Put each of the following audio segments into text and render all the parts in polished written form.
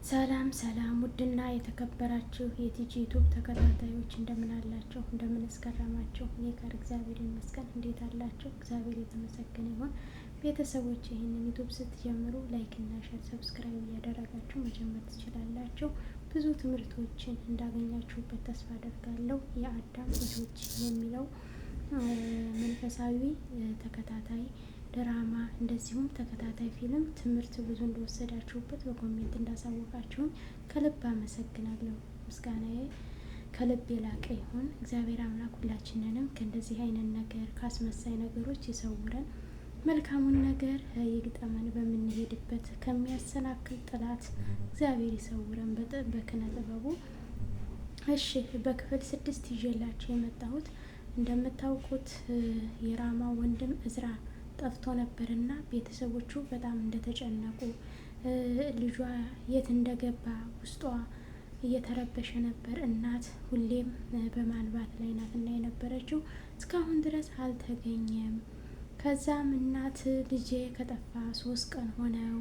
ሰላም ሰላም ውድና የተከበራችሁ የቲጂ ዩቱብ ተከታታዮች እንደምን አላችሁ? እንደምን እስከረማችሁ? እኔ ጋር እግዚአብሔር ይመስገን። እንዴት አላችሁ? እግዚአብሔር የተመሰገነ ይሁን። ቤተሰቦች ይህንን ዩቱብ ስትጀምሩ ላይክ እና ሼር፣ ሰብስክራይብ እያደረጋችሁ መጀመር ትችላላችሁ። ብዙ ትምህርቶችን እንዳገኛችሁበት ተስፋ አደርጋለሁ። የአዳም ልጆች የሚለው መንፈሳዊ ተከታታይ ድራማ እንደዚሁም ተከታታይ ፊልም ትምህርት ብዙ እንደወሰዳችሁበት በኮሜንት እንዳሳወቃችሁኝ ከልብ አመሰግናለሁ። ምስጋናዬ ከልብ የላቀ ይሁን። እግዚአብሔር አምላክ ሁላችንንም ከእንደዚህ አይነት ነገር ካስመሳይ ነገሮች ይሰውረን፣ መልካሙን ነገር ይግጠመን፣ በምንሄድበት ከሚያሰናክል ጠላት እግዚአብሔር ይሰውረን በክነ ጥበቡ። እሺ፣ በክፍል 6 ይዤላችሁ የመጣሁት እንደምታውቁት የራማ ወንድም እዝራ ጠፍቶ ነበርና ቤተሰቦቹ በጣም እንደተጨነቁ፣ ልጇ የት እንደገባ ውስጧ እየተረበሸ ነበር። እናት ሁሌም በማንባት ላይ ናትና የነበረችው እስካሁን ድረስ አልተገኘም። ከዛም እናት ልጄ ከጠፋ 3 ቀን ሆነው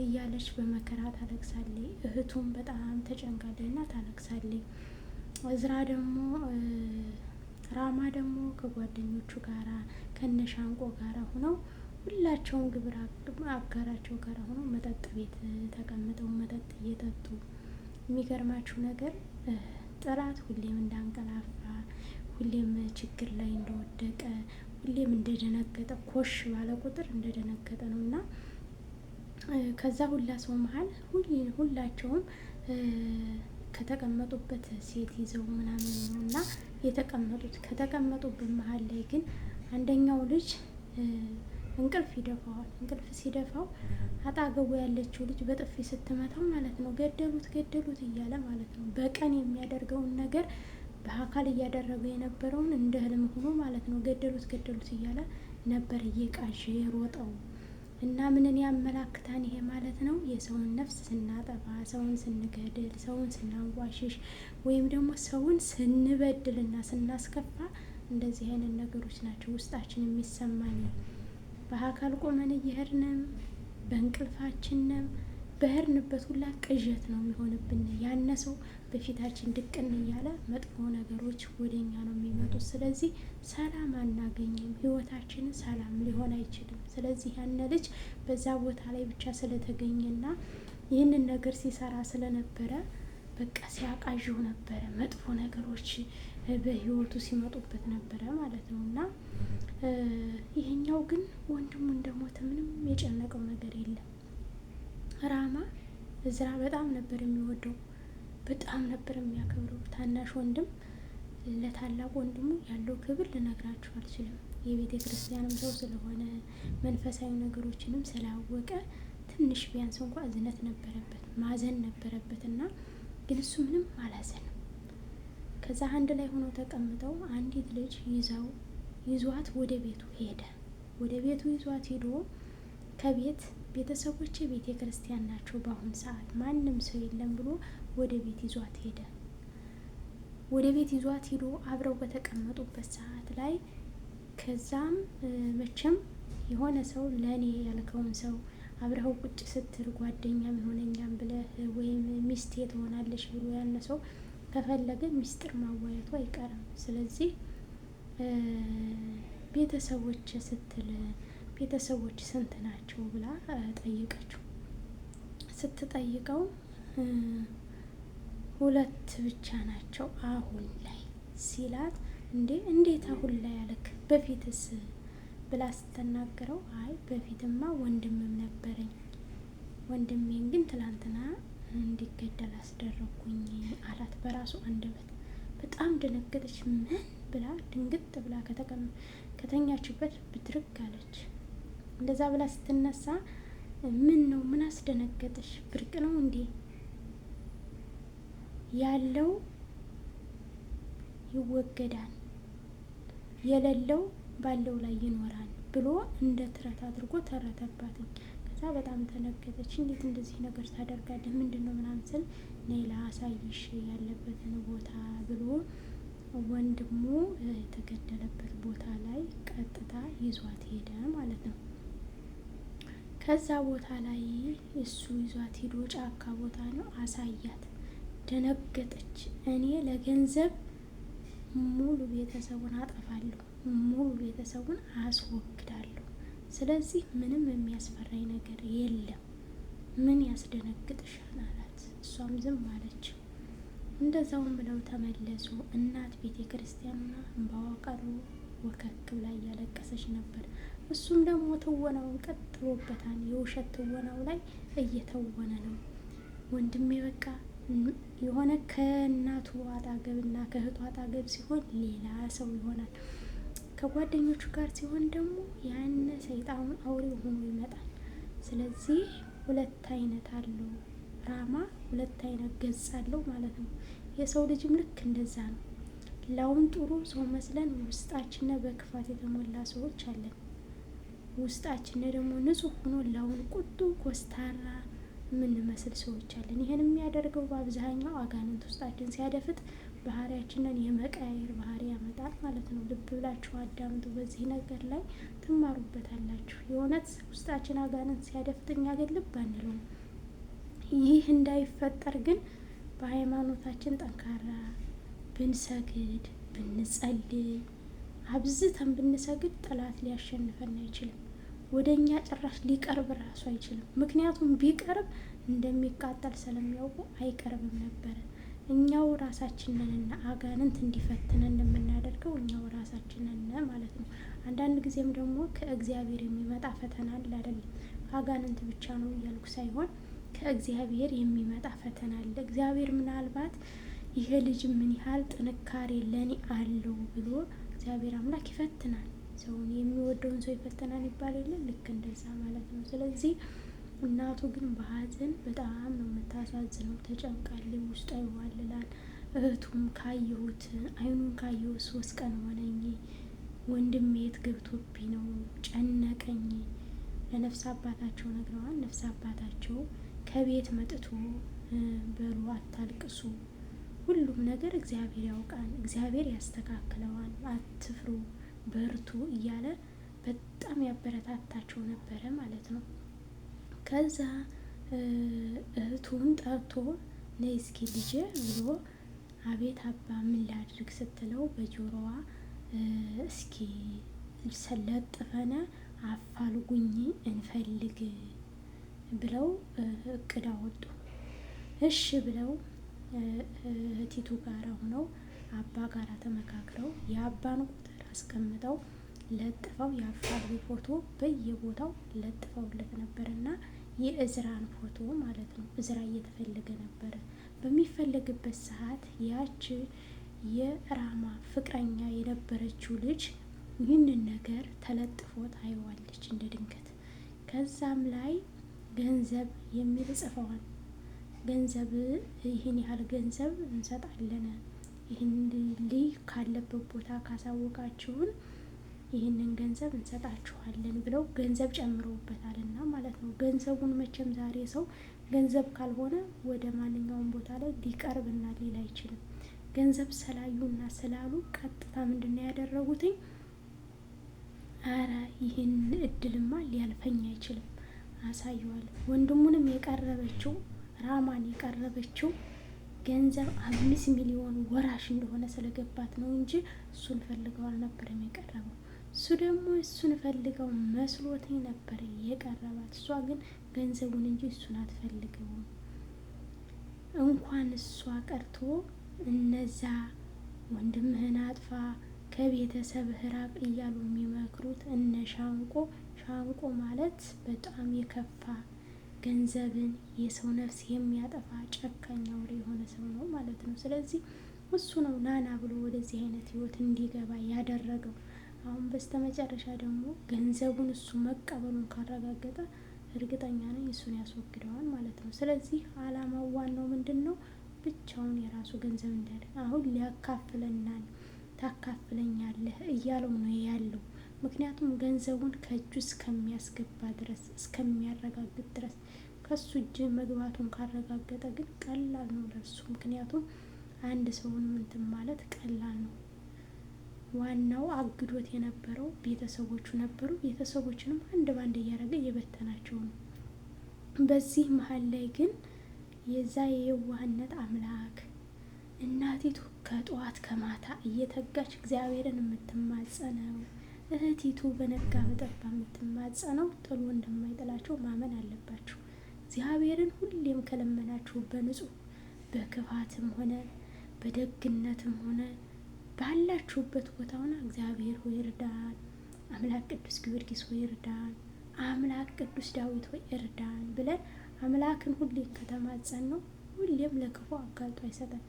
እያለች በመከራ ታለቅሳለች። እህቱም በጣም ተጨንቃለችና ታለቅሳለች። እዝራ ደግሞ ራማ ደግሞ ከጓደኞቹ ጋራ ከነሻንቆ ጋራ ሆነው ሁላቸውም ግብረ አጋራቸው ጋራ ሆነው መጠጥ ቤት ተቀምጠው መጠጥ እየጠጡ፣ የሚገርማችሁ ነገር ጠላት ሁሌም እንዳንቀላፋ፣ ሁሌም ችግር ላይ እንደወደቀ፣ ሁሌም እንደደነገጠ፣ ኮሽ ባለ ቁጥር እንደደነገጠ ነው እና ከዛ ሁላ ሰው መሀል ሁላቸውም ከተቀመጡበት ሴት ይዘው ምናምን ነው እና የተቀመጡት። ከተቀመጡበት መሀል ላይ ግን አንደኛው ልጅ እንቅልፍ ይደፋዋል። እንቅልፍ ሲደፋው አጣገቡ ያለችው ልጅ በጥፊ ስትመታው ማለት ነው ገደሉት ገደሉት እያለ ማለት ነው። በቀን የሚያደርገውን ነገር በአካል እያደረገ የነበረውን እንደ ህልም ሆኖ ማለት ነው ገደሉት ገደሉት እያለ ነበር እየቃዠ የሮጠው። እና ምንን ያመላክታን ይሄ ማለት ነው? የሰውን ነፍስ ስናጠፋ፣ ሰውን ስንገድል፣ ሰውን ስናንቋሽሽ ወይም ደግሞ ሰውን ስንበድልና ስናስከፋ እንደዚህ አይነት ነገሮች ናቸው ውስጣችን የሚሰማን። በአካል ቆመን እየሄድንም በእንቅልፋችንም በሄድንበት ሁላ ቅዠት ነው የሚሆንብን። ያነሰው በፊታችን ድቅን እያለ መጥፎ ነገሮች ወደኛ ነው የሚመጡት። ስለዚህ ሰላም አናገኝም፣ ህይወታችን ሰላም ሊሆን አይችልም። ስለዚህ ያነ ልጅ በዛ ቦታ ላይ ብቻ ስለተገኘና ይህንን ነገር ሲሰራ ስለነበረ በቃ ሲያቃዥው ነበረ፣ መጥፎ ነገሮች በህይወቱ ሲመጡበት ነበረ ማለት ነው። እና ይሄኛው ግን ወንድሙ እንደሞተ ምንም የጨነቀው ነገር የለም። ራማ እዝራ በጣም ነበር የሚወደው፣ በጣም ነበር የሚያከብረው። ታናሽ ወንድም ለታላቅ ወንድሙ ያለው ክብር ልነግራችሁ አልችልም። የቤተ ክርስቲያንም ሰው ስለሆነ መንፈሳዊ ነገሮችንም ስላወቀ ትንሽ ቢያንስ እንኳ እዝነት ነበረበት፣ ማዘን ነበረበት እና ግን እሱ ምንም አላዘንም። ከዛ አንድ ላይ ሆኖ ተቀምጠው አንዲት ልጅ ይዟት ወደ ቤቱ ሄደ። ወደ ቤቱ ይዟት ሄዶ ከቤት ቤተሰቦቼ ቤተ ክርስቲያን ናቸው በአሁን ሰዓት ማንም ሰው የለም ብሎ ወደ ቤት ይዟት ሄደ። ወደ ቤት ይዟት ሄዶ አብረው በተቀመጡበት ሰዓት ላይ ከዛም መቼም የሆነ ሰው ለእኔ ያልከውን ሰው አብረኸው ቁጭ ስትል ጓደኛም የሆነኛም ብለህ ወይም ሚስቴ ትሆናለች ብሎ ያነ ሰው ከፈለገ ሚስጥር ማዋየቱ አይቀርም። ስለዚህ ቤተሰቦች ስትል ቤተሰቦች ስንት ናቸው ብላ ጠየቀችው። ስትጠይቀው 2 ብቻ ናቸው አሁን ላይ ሲላት፣ እንዴት አሁን ላይ አለክ በፊትስ ብላ ስትናገረው፣ አይ በፊትማ ወንድምም ነበረኝ፣ ወንድሜን ግን ትላንትና እንዲገደል አስደረኩኝ አላት በራሱ አንደበት። በጣም ደነገጠች። ምን ብላ ድንግጥ ብላ ከተኛችበት ብድርግ አለች። እንደዛ ብላ ስትነሳ ምን ነው ምን አስደነገጠሽ? ብርቅ ነው እንዴ? ያለው ይወገዳል፣ የሌለው ባለው ላይ ይኖራል ብሎ እንደ ተረት አድርጎ ተረተባትኝ። ከዛ በጣም ተነገጠች። እንዴት እንደዚህ ነገር ታደርጋለህ? ምንድነው ምናምን ስል ነይ ላሳይሽ ያለበትን ቦታ ብሎ ወንድሙ የተገደለበት ቦታ ላይ ቀጥታ ይዟት ሄደ ማለት ነው። ከዛ ቦታ ላይ እሱ ይዟት ሂዶ ጫካ ቦታ ነው አሳያት። ደነገጠች። እኔ ለገንዘብ ሙሉ ቤተሰቡን አጠፋለሁ፣ ሙሉ ቤተሰቡን አስወግዳለሁ። ስለዚህ ምንም የሚያስፈራኝ ነገር የለም፣ ምን ያስደነግጥሻል አላት። እሷም ዝም አለች። እንደዛውም ብለው ተመለሱ። እናት ቤተ ክርስቲያንና እንባዋ ቀሩ። ወከክ ብላ እያለቀሰች ነበር። እሱም ደግሞ ትወናውን ቀጥሎበታል። የውሸት ትወናው ላይ እየተወነ ነው። ወንድሜ በቃ የሆነ ከእናቱ አጠገብና ከእህቱ አጠገብ ሲሆን ሌላ ሰው ይሆናል። ከጓደኞቹ ጋር ሲሆን ደግሞ ያነ ሰይጣን አውሬ ሆኖ ይመጣል። ስለዚህ ሁለት አይነት አለው ራማ፣ ሁለት አይነት ገጽ አለው ማለት ነው። የሰው ልጅም ልክ እንደዛ ነው። ላውን ጥሩ ሰው መስለን ውስጣችን በክፋት የተሞላ ሰዎች አለን። ውስጣችን ደግሞ ንጹህ ሆኖ ላውን ቁጡ ኮስታራ የምንመስል ሰዎች አለን። ይሄን የሚያደርገው በአብዛኛው አጋንንት ውስጣችን ሲያደፍጥ ባህሪያችንን የመቀያየር ባህሪ ያመጣል ማለት ነው። ልብ ብላችሁ አዳምጡ። በዚህ ነገር ላይ ትማሩበታላችሁ። የእውነት ውስጣችን አጋንንት ሲያደፍጥ እኛ ግን ልብ አንለውም። ይህ እንዳይፈጠር ግን በሃይማኖታችን ጠንካራ ብንሰግድ፣ ብንጸልይ፣ አብዝተን ብንሰግድ ጠላት ሊያሸንፈን አይችልም። ወደ እኛ ጭራሽ ሊቀርብ ራሱ አይችልም። ምክንያቱም ቢቀርብ እንደሚቃጠል ስለሚያውቁ አይቀርብም ነበረ። እኛው ራሳችንንና አጋንንት እንዲፈትነን የምናደርገው እኛው ራሳችንን ማለት ነው። አንዳንድ ጊዜም ደግሞ ከእግዚአብሔር የሚመጣ ፈተና አለ አይደለም። ከአጋንንት ብቻ ነው እያልኩ ሳይሆን ከእግዚአብሔር የሚመጣ ፈተና አለ። እግዚአብሔር ምናልባት ይሄ ልጅ ምን ያህል ጥንካሬ ለኔ አለው ብሎ እግዚአብሔር አምላክ ይፈትናል። ሰውን የሚወደውን ሰው ይፈትናል ይባል የለ? ልክ እንደዛ ማለት ነው። ስለዚህ እናቱ ግን በሀዘን በጣም ነው የምታሳዝነው። ተጨንቃለች፣ ውስጧ ይዋልላል። እህቱም ካየሁት አይኑን ካየሁት 3 ቀን ሆነኝ፣ ወንድሜ የት ገብቶብኝ ነው ጨነቀኝ። ለነፍስ አባታቸው ነግረዋል። ነፍስ አባታቸው ከቤት መጥቶ በሉ አታልቅሱ፣ ሁሉም ነገር እግዚአብሔር ያውቃል፣ እግዚአብሔር ያስተካክለዋል፣ አትፍሩ፣ በርቱ እያለ በጣም ያበረታታቸው ነበረ ማለት ነው። ከዛ እህቱን ጠርቶ ነይ እስኪ ልጄ ብሎ አቤት አባ ምን ላድርግ ስትለው በጆሮዋ እስኪ ሰለጥፈነ አፋልጉኝ እንፈልግ ብለው እቅድ አወጡ። እሺ ብለው እህቲቱ ጋር ሆነው አባ ጋራ ተመካክረው የአባን ቁጥር አስቀምጠው ለጥፈው የአፋልጉ ፎቶ በየቦታው ለጥፈውለት ነበርና የእዝራን ፎቶ ማለት ነው። እዝራ እየተፈለገ ነበረ። በሚፈለግበት ሰዓት ያች የራማ ፍቅረኛ የነበረችው ልጅ ይህንን ነገር ተለጥፎ ታየዋለች እንደ ድንገት። ከዛም ላይ ገንዘብ የሚል ጽፈዋል። ገንዘብ ይህን ያህል ገንዘብ እንሰጣለን፣ ይህን ልጅ ካለበት ቦታ ካሳወቃችሁን ይህንን ገንዘብ እንሰጣችኋለን ብለው ገንዘብ ጨምረውበታልና ማለት ነው። ገንዘቡን መቼም ዛሬ ሰው ገንዘብ ካልሆነ ወደ ማንኛውም ቦታ ላይ ሊቀርብና ሊል አይችልም። ገንዘብ ስላዩና ስላሉ ቀጥታ ምንድን ነው ያደረጉትኝ? አረ ይህን እድልማ ሊያልፈኝ አይችልም አሳየዋል። ወንድሙንም የቀረበችው ራማን የቀረበችው ገንዘብ 5 ሚሊዮን ወራሽ እንደሆነ ስለገባት ነው እንጂ እሱን ፈልገው አልነበረም የቀረበው። እሱ ደግሞ እሱን ፈልገው መስሎትኝ ነበር የቀረባት። እሷ ግን ገንዘቡን እንጂ እሱን አትፈልገውም። እንኳን እሷ ቀርቶ እነዛ ወንድምህን አጥፋ ከቤተሰብህ ራቅ እያሉ የሚመክሩት እነ ሻንቆ ማለት በጣም የከፋ ገንዘብን የሰው ነፍስ የሚያጠፋ ጨካኝ አውሬ የሆነ ሰው ነው ማለት ነው። ስለዚህ እሱ ነው ናና ብሎ ወደዚህ አይነት ህይወት እንዲገባ ያደረገው። አሁን በስተመጨረሻ ደግሞ ገንዘቡን እሱ መቀበሉን ካረጋገጠ እርግጠኛ ነኝ እሱን ያስወግደዋል ማለት ነው። ስለዚህ አላማው ዋናው ምንድን ነው? ብቻውን የራሱ ገንዘብ እንዳለ አሁን ሊያካፍለናል፣ ታካፍለኛለህ እያለው ነው ያለው። ምክንያቱም ገንዘቡን ከእጁ እስከሚያስገባ ድረስ እስከሚያረጋግጥ ድረስ ከሱ እጅ መግባቱን ካረጋገጠ ግን ቀላል ነው ለሱ። ምክንያቱም አንድ ሰውን እንትን ማለት ቀላል ነው። ዋናው አግዶት የነበረው ቤተሰቦቹ ነበሩ። ቤተሰቦችንም አንድ ባንድ እያደረገ እየበተናቸው ነው። በዚህ መሀል ላይ ግን የዛ የየዋህነት አምላክ እናቲቱ ከጠዋት ከማታ እየተጋች እግዚአብሔርን የምትማጸነው፣ እህቲቱ በነጋ በጠባ የምትማጸነው ጥሎ እንደማይጥላቸው ማመን አለባቸው። እግዚአብሔርን ሁሌም ከለመናችሁ በንጹህ በክፋትም ሆነ በደግነትም ሆነ ባላችሁበት ቦታ ሆነ እግዚአብሔር ሆይ እርዳን፣ አምላክ ቅዱስ ጊዮርጊስ ሆይ እርዳን፣ አምላክ ቅዱስ ዳዊት ሆይ እርዳን ብለን አምላክን ሁሌም ከተማጸን ነው ሁሌም ለክፉ አጋልጦ አይሰጠን።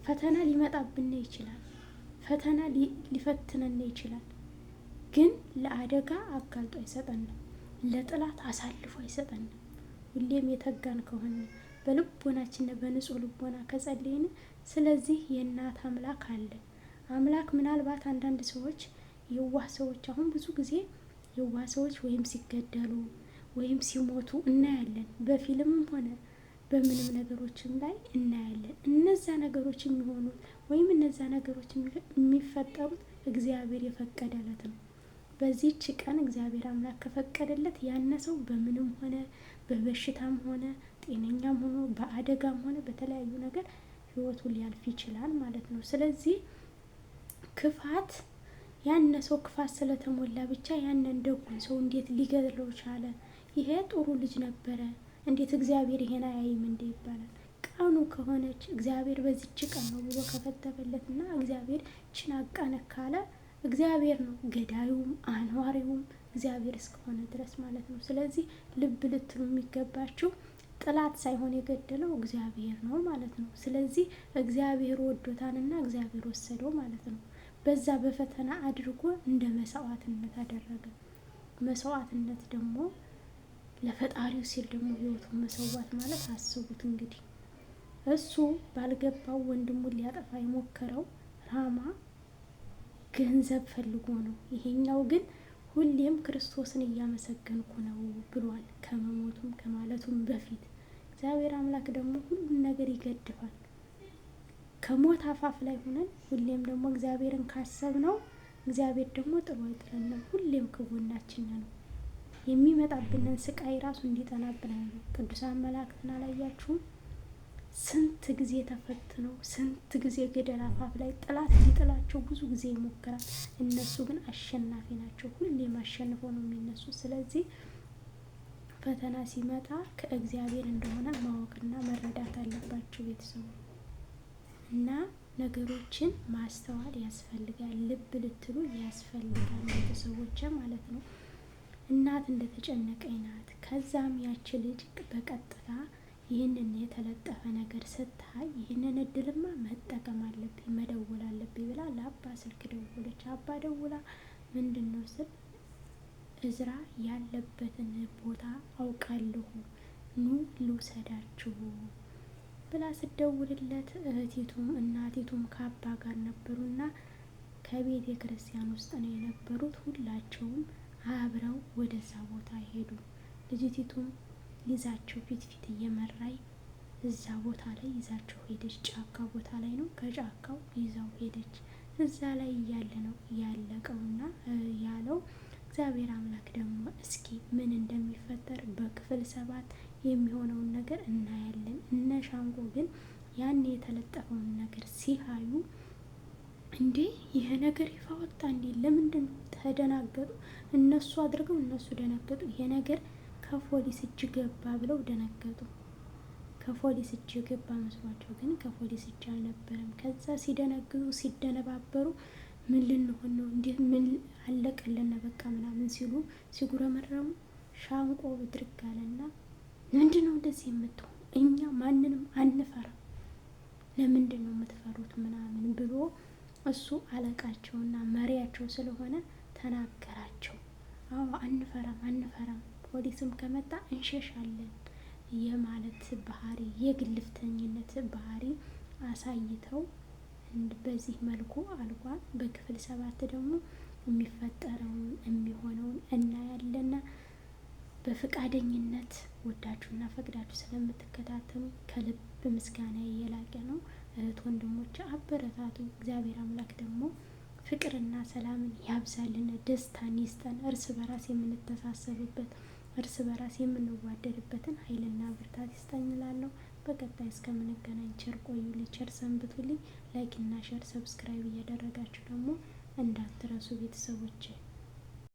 ፈተና ሊመጣብን ይችላል፣ ፈተና ሊፈትነን ይችላል። ግን ለአደጋ አጋልጦ አይሰጠንም፣ ለጥላት አሳልፎ አይሰጠንም። ሁሌም የተጋን ከሆነ በልቦናችን በንጹህ ልቦና ከጸለይን፣ ስለዚህ የእናት አምላክ አለ። አምላክ ምናልባት አንዳንድ ሰዎች የዋህ ሰዎች አሁን ብዙ ጊዜ የዋህ ሰዎች ወይም ሲገደሉ ወይም ሲሞቱ እናያለን። በፊልምም ሆነ በምንም ነገሮችም ላይ እናያለን። እነዛ ነገሮች የሚሆኑት ወይም እነዛ ነገሮች የሚፈጠሩት እግዚአብሔር የፈቀደለት ነው። በዚህች ቀን እግዚአብሔር አምላክ ከፈቀደለት ያነሰው በምንም ሆነ በበሽታም ሆነ ጤነኛም ሆኖ በአደጋም ሆነ በተለያዩ ነገር ህይወቱ ሊያልፍ ይችላል ማለት ነው። ስለዚህ ክፋት ያነሰው ክፋት ስለተሞላ ብቻ ያንን ደጉን ሰው እንዴት ሊገድለው ቻለ? ይሄ ጥሩ ልጅ ነበረ፣ እንዴት እግዚአብሔር ይሄን አያይም እንዴ ይባላል። ቀኑ ከሆነች እግዚአብሔር በዚች ቀን ነው ብሎ ከፈተበለት እና እግዚአብሔር ችን አቃነክ ካለ እግዚአብሔር ነው ገዳዩም አኗሪውም እግዚአብሔር እስከሆነ ድረስ ማለት ነው። ስለዚህ ልብ ልትሉ የሚገባችሁ ጥላት ሳይሆን የገደለው እግዚአብሔር ነው ማለት ነው። ስለዚህ እግዚአብሔር ወዶታንና እግዚአብሔር ወሰደው ማለት ነው። በዛ በፈተና አድርጎ እንደ መስዋዕትነት አደረገ። መስዋዕትነት ደግሞ ለፈጣሪው ሲል ደግሞ ህይወቱን መሰዋት ማለት አስቡት እንግዲህ። እሱ ባልገባው ወንድሙን ሊያጠፋ የሞከረው ራማ ገንዘብ ፈልጎ ነው። ይሄኛው ግን ሁሌም ክርስቶስን እያመሰገንኩ ነው ብሏል፣ ከመሞቱም ከማለቱም በፊት። እግዚአብሔር አምላክ ደግሞ ሁሉን ነገር ይገድፋል። ከሞት አፋፍ ላይ ሆነን ሁሌም ደግሞ እግዚአብሔርን ካሰብነው እግዚአብሔር ደግሞ ጥሎ አይጥለንም። ሁሌም ከጎናችን ነው። የሚመጣብንን ስቃይ ራሱ እንዲጠናብን አይደለም። ቅዱሳን መላእክትን አላያችሁም? ስንት ጊዜ ተፈትነው ስንት ጊዜ ገደል አፋፍ ላይ ጠላት ሊጥላቸው ብዙ ጊዜ ይሞክራል። እነሱ ግን አሸናፊ ናቸው። ሁሌም አሸንፈው ነው የሚነሱ። ስለዚህ ፈተና ሲመጣ ከእግዚአብሔር እንደሆነ ማወቅና መረዳት አለባቸው ቤተሰቡ እና ነገሮችን ማስተዋል ያስፈልጋል። ልብ ልትሉ ያስፈልጋል ቤተሰቦች ማለት ነው። እናት እንደተጨነቀኝ ናት። ከዛም ያች ልጅ በቀጥታ ይህንን የተለጠፈ ነገር ስታይ ይህንን እድልማ መጠቀም አለብኝ መደወል አለብኝ ብላ ለአባ ስልክ ደወለች። አባ ደውላ ምንድን ነው ስል እዝራ ያለበትን ቦታ አውቃለሁ፣ ኑ ልውሰዳችሁ ብላ ስደውልለት እህቲቱም እናቲቱም ከአባ ጋር ነበሩና ከቤተ ክርስቲያን ውስጥ ነው የነበሩት። ሁላቸውም አብረው ወደዛ ቦታ ሄዱ። ልጅቲቱም ይዛቸው ፊት እየመራይ እዛ ቦታ ላይ ይዛቸው ሄደች። ጫካ ቦታ ላይ ነው። ከጫካው ይዛው ሄደች። እዛ ላይ እያለ ነው ያለቀውና ያለው እግዚአብሔር አምላክ ደግሞ እስኪ ምን እንደሚፈጠር በክፍል 7 የሚሆነውን ነገር እናያለን። እነ ሻንቆ ግን ያን የተለጠፈውን ነገር ሲያዩ እንዴ ይሄ ነገር ይፋ ወጣ እንዴ? ለምንድን ተደናገጡ? እነሱ አድርገው እነሱ ደነገጡ። ይሄ ነገር ከፖሊስ እጅ ገባ ብለው ደነገጡ። ከፖሊስ እጅ ገባ መስሏቸው ግን ከፖሊስ እጅ አልነበረም። ከዛ ሲደነግጡ ሲደነባበሩ ምን ልንሆን ነው እንዴ? ምን አለቀልን በቃ ምናምን ሲሉ ሲጉረመረሙ ሻንቆ ብድርግ አለና ምንድን ነው እንደዚህ የምትሆኑ? እኛ ማንንም አንፈራም፣ ለምንድን ነው የምትፈሩት? ምናምን ብሎ እሱ አለቃቸውና መሪያቸው ስለሆነ ተናገራቸው። አዎ አንፈራም፣ ፖሊስም ከመጣ እንሸሻለን የማለት ባህሪ የግልፍተኝነት ባህሪ አሳይተው በዚህ መልኩ አልቋል። በክፍል 7 ደግሞ የሚፈጠረውን የሚሆነውን እናያለን። በፈቃደኝነት ወዳችሁና ፈቅዳችሁ ስለምትከታተሉ ከልብ ምስጋና የላቀ ነው። እህት ወንድሞች አበረታቱ። እግዚአብሔር አምላክ ደግሞ ፍቅርና ሰላምን ያብዛልን፣ ደስታን ይስጠን፣ እርስ በራስ የምንተሳሰብበት እርስ በራስ የምንዋደድበትን ኃይልና ብርታት ይስጠን እላለሁ። በቀጣይ እስከምንገናኝ ቸር ቆዩልኝ፣ ቸር ሰንብቱልኝ። ላይክ እና ሸር ሰብስክራይብ እያደረጋችሁ ደግሞ እንዳትረሱ ቤተሰቦቼ።